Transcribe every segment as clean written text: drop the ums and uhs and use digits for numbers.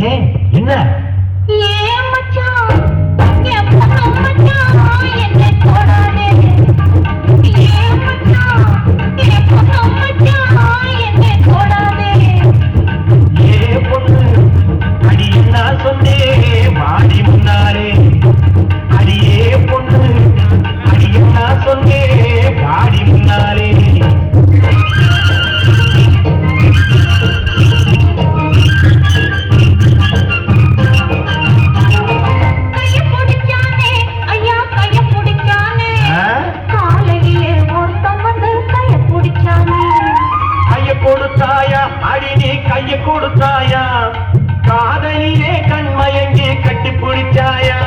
என்ன கொடுத்தாயா காதலிலே கண்மயங்கி கட்டி பிடிச்சாயா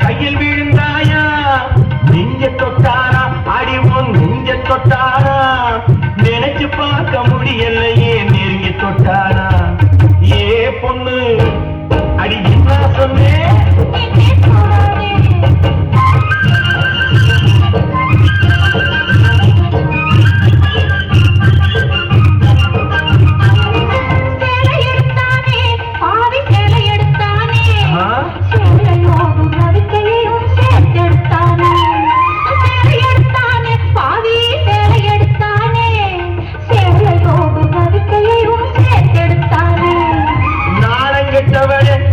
கையில் விழுந்தாயா நெஞ்ச தொட்டாரா அடிவும் நெஞ்ச தொட்டாரா நினைச்சு பார்க்க முடியலையே நெருங்கி தொட்டாரா ஏ பொண்ணு அடி என்ன சொன்னேன்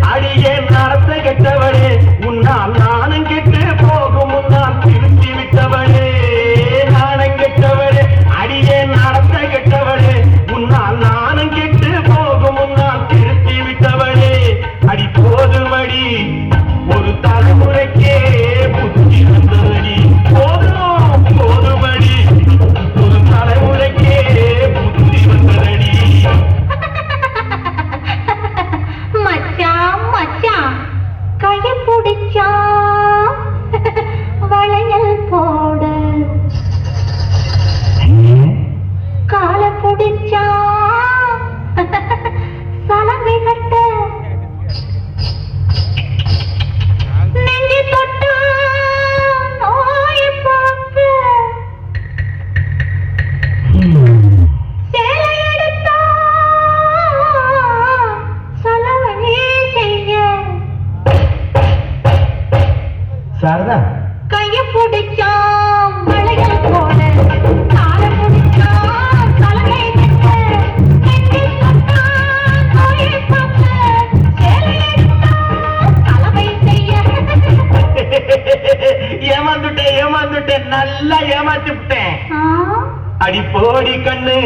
அடியே நடத்த கெட்டவளே உன்னால் நாணம் கெட்டு போகும் முன்னால் திருத்தி விட்டவளே நாணம் கெட்டவளே அடியே நடத்த கெட்டவளே உன்னால் நாணம் கெட்டு போகும் முன்னால் திருத்தி விட்டவளே அடி போதுமடி ஒரு தலைமுறைக்கே புத்தி வந்ததடி போதும் போதுமடி ஒரு தலைமுறைக்கே புத்தி வந்ததடி கைய பிடிச்சா வளையல் போட கால பிடிச்சா சலங்கை கட்ட நெஞ்சு தொட்டா நோய் பார்க்க சேலை எடுத்தா சலவனே செய்ய சாரதா கைய பிடிச்சா வளையல் போட கால பிடிச்சா சலங்கை கட்ட நெஞ்சு தொட்டா நோய் பார்க்க சேலை எடுத்தா சலவை செய்ய ஏமாந்துட்டேன் நல்லா ஏமாத்திவிட்டேன் அடி போடி கண்ணு